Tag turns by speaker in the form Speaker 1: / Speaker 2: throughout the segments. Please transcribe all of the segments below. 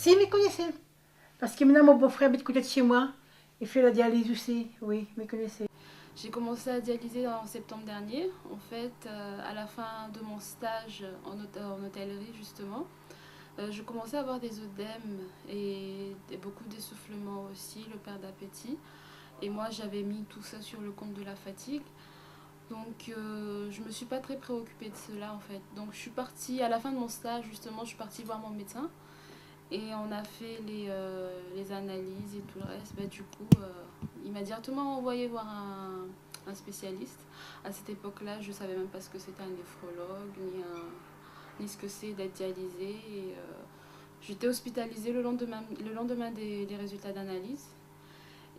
Speaker 1: Si, ils me connaissaient. Parce que maintenant, mon beau-frère habite côté de chez moi. Il fait la dialyse aussi. Oui, ils me connaissaient.
Speaker 2: J'ai commencé à dialyser en septembre dernier. En fait, à la fin de mon stage en hôtellerie, justement, je commençais à avoir des œdèmes et beaucoup d'essoufflement aussi, le perte d'appétit. Et moi, j'avais mis tout ça sur le compte de la fatigue. Donc, je me suis pas très préoccupée de cela en fait. Donc, je suis partie à la fin de mon stage, justement, je suis partie voir mon médecin et on a fait les analyses et tout le reste. Bah, du coup, il m'a directement envoyé voir un spécialiste. À cette époque-là, je savais même pas ce que c'était un néphrologue ni ce que c'est d'être dialysé. Et, j'étais hospitalisée le lendemain des résultats d'analyse.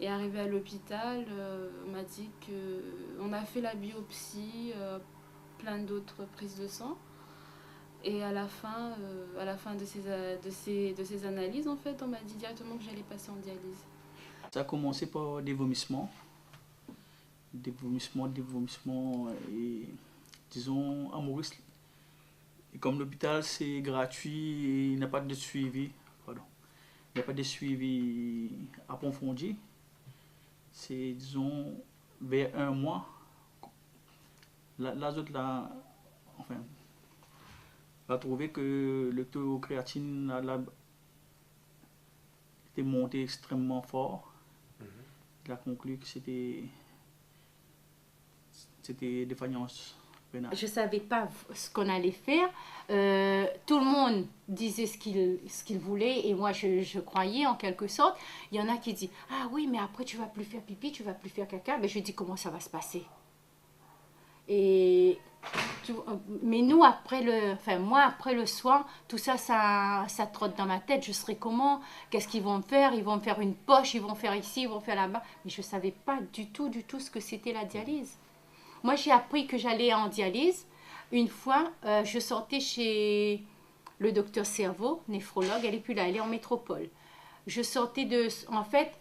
Speaker 2: Et arrivé à l'hôpital, on m'a dit qu'on a fait la biopsie, plein d'autres prises de sang. Et à la fin de ces analyses, en fait, on m'a dit directement que j'allais passer en dialyse.
Speaker 3: Ça a commencé par des vomissements et disons amouristes. Et comme l'hôpital c'est gratuit et il n'y a pas de suivi, pardon, il n'y a pas de suivi approfondi, c'est disons vers un mois, l'azote là, enfin, va trouver que le taux de créatine était monté extrêmement fort. Il a conclu que c'était défaillance rénale.
Speaker 4: Je ne savais pas ce qu'on allait faire. Tout le monde disait ce qu'il voulait et moi je croyais en quelque sorte. Il y en a qui disent ah oui mais après tu vas plus faire pipi, tu vas plus faire caca. Ben, je dis comment ça va se passer. Et mais nous moi après le soin, tout ça, ça trotte dans ma tête. Je serai comment? Qu'est-ce qu'ils vont me faire? Ils vont me faire une poche, ils vont faire ici, ils vont faire là-bas. Mais je ne savais pas du tout ce que c'était la dialyse. Moi, j'ai appris que j'allais en dialyse. Une fois, je sortais chez le docteur Cerveau, néphrologue. Elle n'est plus là, elle est en métropole. Je sortais de... En fait,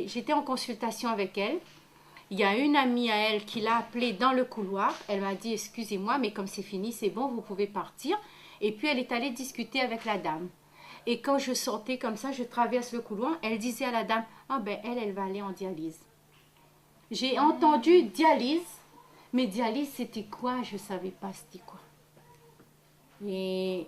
Speaker 4: j'étais en consultation avec elle. Il y a une amie à elle qui l'a appelée dans le couloir. Elle m'a dit, excusez-moi, mais comme c'est fini, c'est bon, vous pouvez partir. Et puis, elle est allée discuter avec la dame. Et quand je sortais comme ça, je traverse le couloir, elle disait à la dame, ah ben, elle va aller en dialyse. J'ai entendu dialyse. Mais dialyse, c'était quoi? Je ne savais pas c'était quoi. Et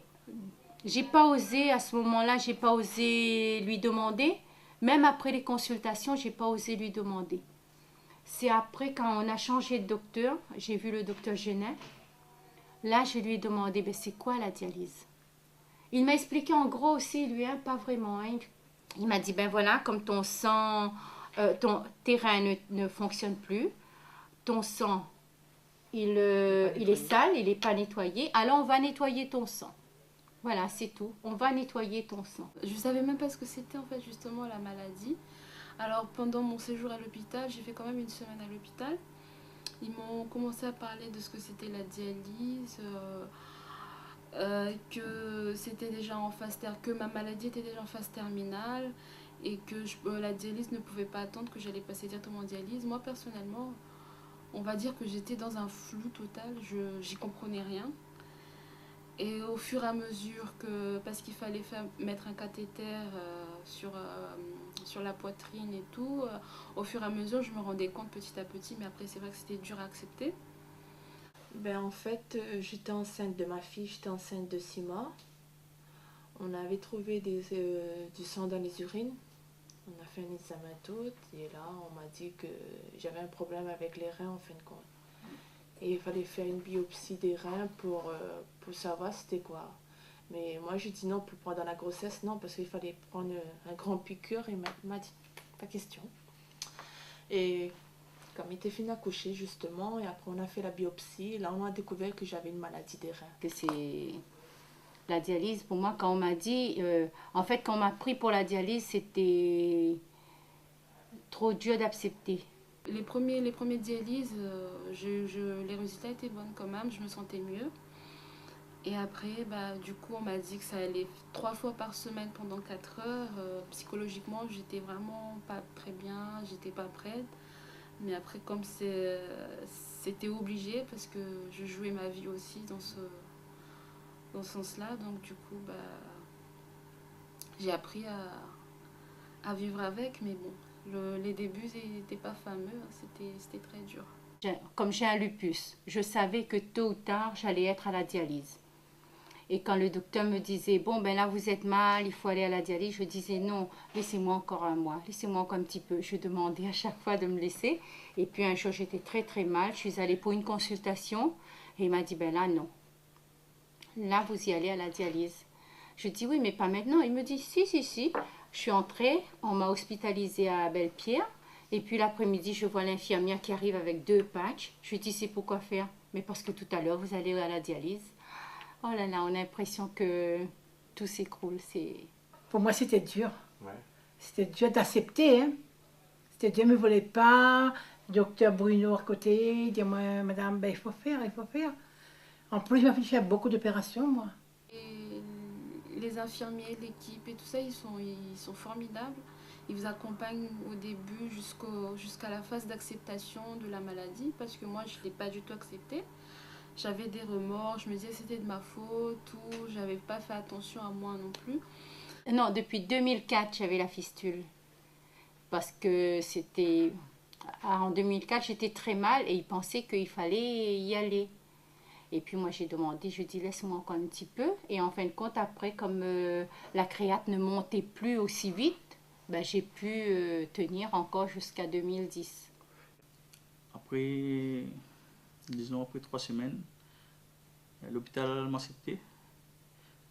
Speaker 4: j'ai pas osé, à ce moment-là, j'ai pas osé lui demander. Même après les consultations, j'ai pas osé lui demander. C'est après, quand on a changé de docteur, j'ai vu le docteur Genet. Là, je lui ai demandé, ben, c'est quoi la dialyse? Il m'a expliqué en gros aussi, lui, hein, pas vraiment. Hein. Il m'a dit, ben voilà, comme ton sang, tes reins ne fonctionnent plus, ton sang il est sale, il n'est pas nettoyé. Alors on va nettoyer ton sang. Voilà, c'est tout. On va nettoyer ton sang.
Speaker 2: Je savais même pas ce que c'était en fait justement la maladie. Alors pendant mon séjour à l'hôpital, j'ai fait quand même une semaine à l'hôpital. Ils m'ont commencé à parler de ce que c'était la dialyse, que c'était déjà en que ma maladie était déjà en phase terminale et que la dialyse ne pouvait pas attendre, que j'allais passer directement en dialyse. Moi personnellement, on va dire que j'étais dans un flou total, j'y comprenais rien. Et au fur et à mesure que, parce qu'il fallait mettre un cathéter sur la poitrine et tout, au fur et à mesure je me rendais compte petit à petit, mais après c'est vrai que c'était dur à accepter.
Speaker 5: Ben en fait, j'étais enceinte de ma fille, j'étais enceinte de 6 mois. On avait trouvé du sang dans les urines. On a fait un examen tout et là on m'a dit que j'avais un problème avec les reins en fin de compte. Et il fallait faire une biopsie des reins pour savoir c'était quoi. Mais moi j'ai dit non pour pendant la grossesse, non, parce qu'il fallait prendre un grand piqûre et il m'a dit pas question. Et comme il était fini d'accoucher justement, et après on a fait la biopsie, là on a découvert que j'avais une maladie des reins.
Speaker 4: Que c'est la dialyse, pour moi, quand on m'a dit, en fait, quand on m'a pris pour la dialyse, c'était trop dur d'accepter.
Speaker 2: Les premiers dialyses, les résultats étaient bons quand même, je me sentais mieux. Et après, bah, du coup, on m'a dit que ça allait 3 fois par semaine pendant 4 heures. Psychologiquement, j'étais vraiment pas très bien, j'étais pas prête. Mais après, comme c'était obligé, parce que je jouais ma vie aussi dans ce sens-là, donc du coup, bah, j'ai appris à vivre avec, mais bon, les débuts n'étaient pas fameux, hein, c'était très dur.
Speaker 4: Comme j'ai un lupus, je savais que tôt ou tard, j'allais être à la dialyse. Et quand le docteur me disait, bon, ben là, vous êtes mal, il faut aller à la dialyse, je disais, non, laissez-moi encore un mois, laissez-moi encore un petit peu. Je demandais à chaque fois de me laisser. Et puis un jour, j'étais très, très mal. Je suis allée pour une consultation et il m'a dit, ben là, non. Là, vous y allez à la dialyse. Je dis, oui, mais pas maintenant. Il me dit, si, si, si. Je suis entrée, on m'a hospitalisée à Belle-Pierre. Et puis l'après-midi, je vois l'infirmière qui arrive avec 2 patchs. Je lui dis, c'est pourquoi faire? Mais parce que tout à l'heure, vous allez à la dialyse. Oh là là, on a l'impression que tout s'écroule.
Speaker 1: Pour moi, c'était dur.
Speaker 6: Ouais.
Speaker 1: C'était dur d'accepter. Hein. C'était dur, ne me voulait pas. Docteur Bruno à côté, dis-moi, madame, ben, il faut faire, il faut faire. En plus, il m'a fait faire beaucoup d'opérations, moi.
Speaker 2: Et les infirmiers, l'équipe et tout ça, ils sont formidables. Ils vous accompagnent au début jusqu'à la phase d'acceptation de la maladie, parce que moi, je ne l'ai pas du tout accepté. J'avais des remords, je me disais c'était de ma faute, ou j'avais pas fait attention à moi non plus.
Speaker 4: Non, depuis 2004, j'avais la fistule. Parce que c'était... En 2004, j'étais très mal et ils pensaient qu'il fallait y aller. Et puis moi, j'ai demandé, je dis laisse-moi encore un petit peu. Et en fin de compte, après, comme la créate ne montait plus aussi vite, ben, j'ai pu tenir encore jusqu'à 2010.
Speaker 3: Après, disons après 3 semaines, l'hôpital m'a accepté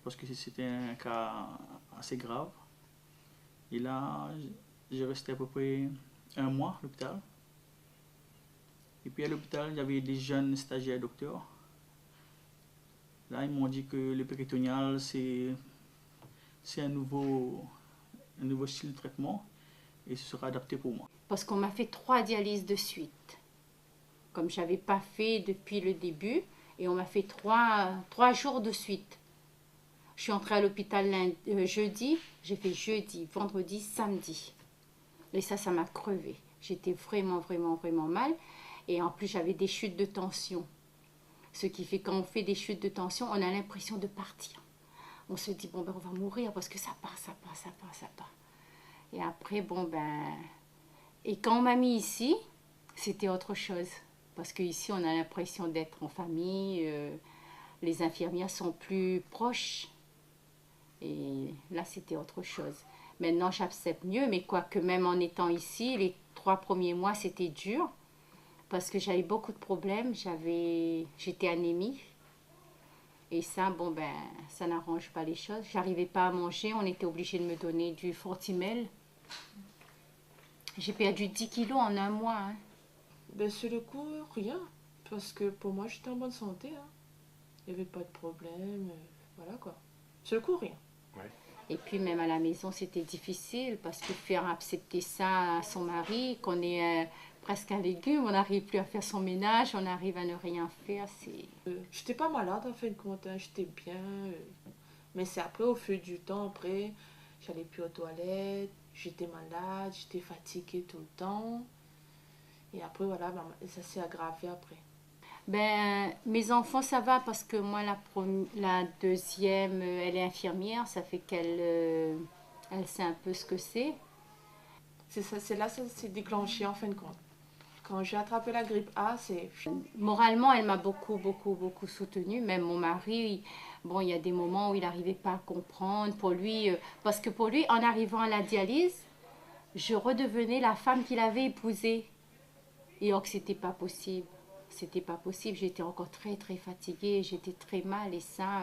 Speaker 3: parce que c'était un cas assez grave. Et là, j'ai resté à peu près 1 mois à l'hôpital. Et puis à l'hôpital, il y avait des jeunes stagiaires docteurs. Là, ils m'ont dit que le péritonéal, c'est un nouveau style de traitement et ce sera adapté pour moi.
Speaker 4: Parce qu'on m'a fait 3 dialyses de suite, comme je n'avais pas fait depuis le début. Et on m'a fait 3 jours de suite. Je suis entrée à l'hôpital jeudi, j'ai fait jeudi, vendredi, samedi. Et ça m'a crevé. J'étais vraiment, vraiment, vraiment mal. Et en plus, j'avais des chutes de tension. Ce qui fait quand on fait des chutes de tension, on a l'impression de partir. On se dit, bon, ben, on va mourir parce que ça part, ça part, ça part, ça part. Et après, bon, ben... Et quand on m'a mis ici, c'était autre chose. Parce qu'ici, on a l'impression d'être en famille. Les infirmières sont plus proches. Et là, c'était autre chose. Maintenant, j'accepte mieux, mais quoique même en étant ici, les 3 premiers mois, c'était dur. Parce que j'avais beaucoup de problèmes. J'étais anémie. Et ça, bon, ben, ça n'arrange pas les choses. J'arrivais pas à manger. On était obligé de me donner du Fortimel. J'ai perdu 10 kilos en 1 mois. Hein.
Speaker 5: Ben, sur le coup, rien. Parce que pour moi, j'étais en bonne santé. Hein. Il n'y avait pas de problème. Voilà quoi. Sur le coup, rien.
Speaker 6: Ouais.
Speaker 4: Et puis même à la maison, c'était difficile parce que faire accepter ça à son mari, qu'on est presque un légume, on n'arrive plus à faire son ménage, on arrive à ne rien faire.
Speaker 5: J'étais pas malade en fin de compte, hein. J'étais bien. Mais c'est après, au fil du temps, après, j'allais plus aux toilettes, j'étais malade, j'étais fatiguée tout le temps. Et après, voilà, ça s'est aggravé après.
Speaker 4: Ben, mes enfants, ça va parce que moi, la deuxième, elle est infirmière, ça fait qu'elle elle sait un peu ce que c'est.
Speaker 5: C'est là, ça s'est déclenché en fin de compte. Quand j'ai attrapé la grippe A, c'est...
Speaker 4: Moralement, elle m'a beaucoup, beaucoup, beaucoup soutenue. Même mon mari, bon, il y a des moments où il n'arrivait pas à comprendre. Pour lui, parce que pour lui, en arrivant à la dialyse, je redevenais la femme qu'il avait épousée. Et or que c'était pas possible. C'était pas possible. J'étais encore très, très fatiguée. J'étais très mal. Et ça,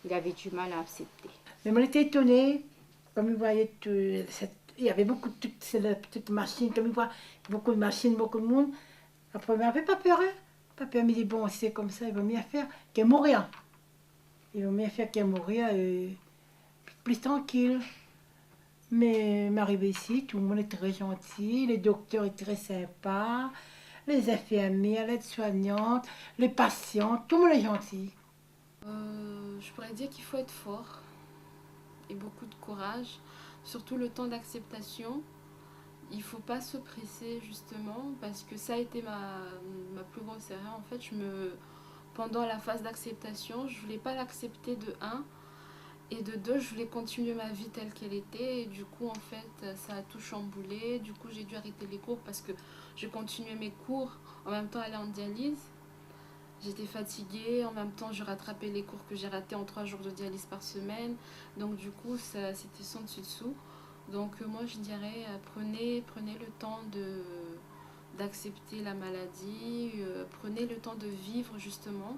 Speaker 4: il avait du mal à accepter.
Speaker 1: Mais on était étonnés, comme il voyait il y avait beaucoup de petites machines, comme il voit beaucoup de machines, beaucoup de monde. Après, il n'avait pas peur, hein. Pas peur, mais il dit, bon, c'est comme ça, il vaut mieux faire qu'à mourir. Il vaut mieux faire qu'à mourir, plus tranquille. Mais m'arriver ici, tout le monde est très gentil, les docteurs sont très sympas, les infirmières, les aides-soignantes, les patients, tout le monde est gentil.
Speaker 2: Je pourrais dire qu'il faut être fort et beaucoup de courage, surtout le temps d'acceptation. Il ne faut pas se presser justement parce que ça a été ma plus grosse erreur. En fait, pendant la phase d'acceptation, je ne voulais pas l'accepter de 1. Et de deux, je voulais continuer ma vie telle qu'elle était. Et du coup, en fait, ça a tout chamboulé. Du coup, j'ai dû arrêter les cours parce que je continuais mes cours en même temps aller en dialyse. J'étais fatiguée, en même temps je rattrapais les cours que j'ai ratés en 3 jours de dialyse par semaine. Donc du coup, c'était sans dessus dessous. Donc moi je dirais, prenez le temps d'accepter la maladie, prenez le temps de vivre justement.